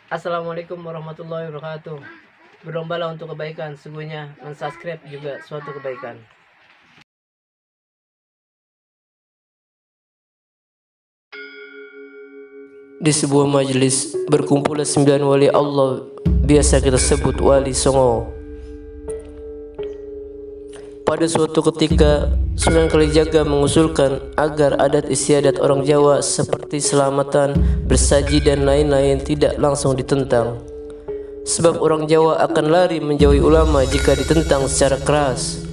Assalamualaikum warahmatullahi wabarakatuh. Berlombalah untuk kebaikan, sungguhnya mensubscribe juga suatu kebaikan. Di sebuah majelis berkumpullah 9 wali Allah, biasa kita sebut wali Songo. Pada suatu ketika Sunan Kalijaga mengusulkan agar adat istiadat orang Jawa seperti selamatan, bersaji dan lain-lain tidak langsung ditentang, sebab orang Jawa akan lari menjauhi ulama jika ditentang secara keras.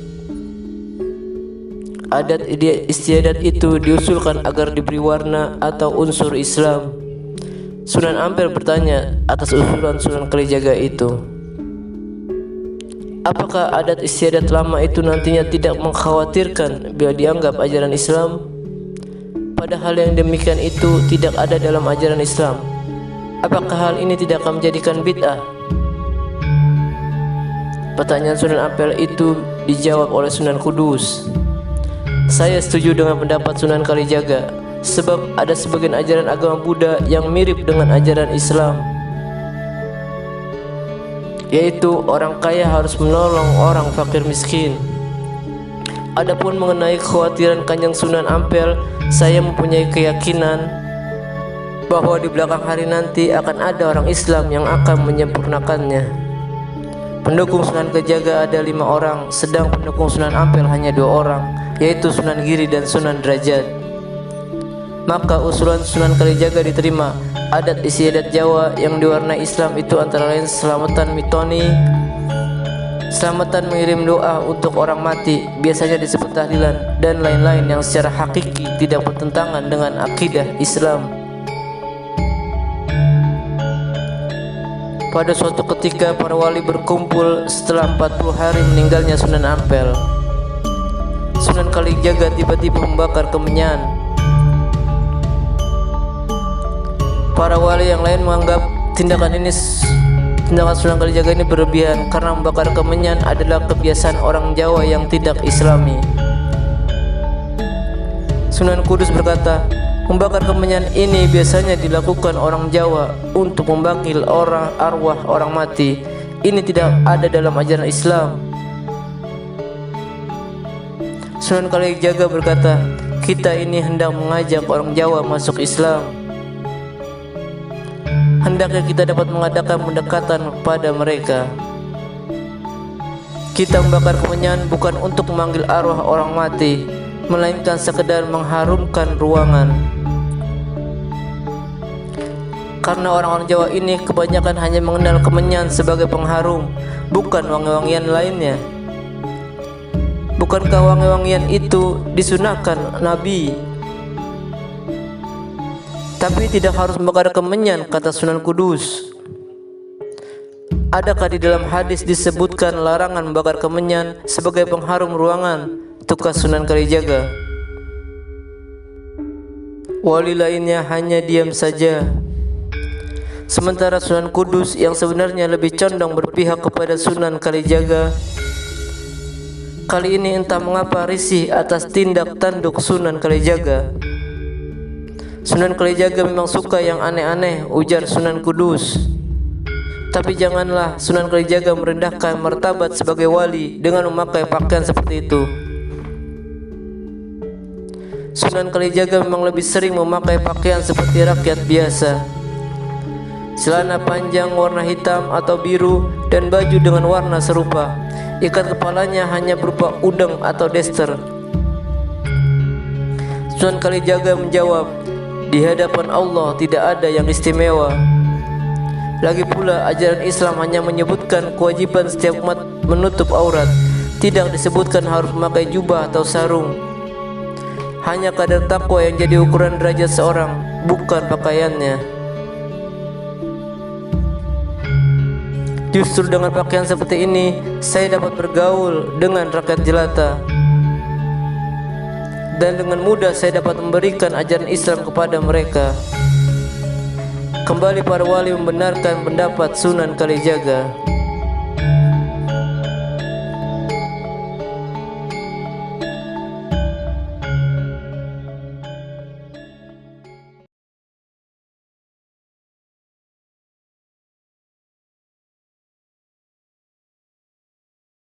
Adat istiadat itu diusulkan agar diberi warna atau unsur Islam. Sunan Ampel bertanya atas usulan Sunan Kalijaga itu, apakah adat istiadat lama itu nantinya tidak mengkhawatirkan bila dianggap ajaran Islam? Padahal yang demikian itu tidak ada dalam ajaran Islam. Apakah hal ini tidak akan menjadikan bid'ah? Pertanyaan Sunan Ampel itu dijawab oleh Sunan Kudus. Saya setuju dengan pendapat Sunan Kalijaga, sebab ada sebagian ajaran agama Buddha yang mirip dengan ajaran Islam, yaitu orang kaya harus menolong orang fakir miskin. Adapun mengenai kekhawatiran Kanjeng Sunan Ampel, saya mempunyai keyakinan bahwa di belakang hari nanti akan ada orang Islam yang akan menyempurnakannya. Pendukung Sunan Kalijaga ada 5 orang, sedang pendukung Sunan Ampel hanya 2 orang, yaitu Sunan Giri dan Sunan Derajat. Maka usulan Sunan Kalijaga diterima. Adat istiadat Jawa yang diwarnai Islam itu antara lain selamatan mitoni, selamatan mengirim doa untuk orang mati, biasanya disebut tahlilan, dan lain-lain yang secara hakiki tidak bertentangan dengan akidah Islam. Pada suatu ketika para wali berkumpul setelah 40 hari meninggalnya Sunan Ampel. Sunan Kalijaga tiba-tiba membakar kemenyan. Para wali yang lain menganggap tindakan Sunan Kalijaga ini berlebihan karena membakar kemenyan adalah kebiasaan orang Jawa yang tidak Islami. Sunan Kudus berkata, membakar kemenyan ini biasanya dilakukan orang Jawa untuk memanggil arwah orang mati. Ini tidak ada dalam ajaran Islam. Sunan Kalijaga berkata, kita ini hendak mengajak orang Jawa masuk Islam. Hendaknya kita dapat mengadakan pendekatan pada mereka. Kita membakar kemenyan bukan untuk memanggil arwah orang mati, melainkan sekedar mengharumkan ruangan. Karena orang-orang Jawa ini kebanyakan hanya mengenal kemenyan sebagai pengharum, bukan wangi-wangian lainnya. Bukankah wangi-wangian itu disunahkan Nabi? Tapi tidak harus membakar kemenyan, kata Sunan Kudus. Adakah di dalam hadis disebutkan larangan membakar kemenyan sebagai pengharum ruangan? Tukar Sunan Kalijaga. Wali lainnya hanya diam saja. Sementara Sunan Kudus yang sebenarnya lebih condong berpihak kepada Sunan Kalijaga, kali ini entah mengapa risih atas tindak tanduk Sunan Kalijaga. Sunan Kalijaga memang suka yang aneh-aneh, ujar Sunan Kudus. Tapi janganlah Sunan Kalijaga merendahkan martabat sebagai wali dengan memakai pakaian seperti itu. Sunan Kalijaga memang lebih sering memakai pakaian seperti rakyat biasa. Celana panjang warna hitam atau biru dan baju dengan warna serupa. Ikat kepalanya hanya berupa udeng atau daster. Sunan Kalijaga menjawab, di hadapan Allah tidak ada yang istimewa. Lagi pula ajaran Islam hanya menyebutkan kewajiban setiap umat menutup aurat, tidak disebutkan harus memakai jubah atau sarung. Hanya kadar takwa yang jadi ukuran derajat seorang, bukan pakaiannya. Justru dengan pakaian seperti ini saya dapat bergaul dengan rakyat jelata, dan dengan mudah saya dapat memberikan ajaran Islam kepada mereka. Kembali para wali membenarkan pendapat Sunan Kalijaga.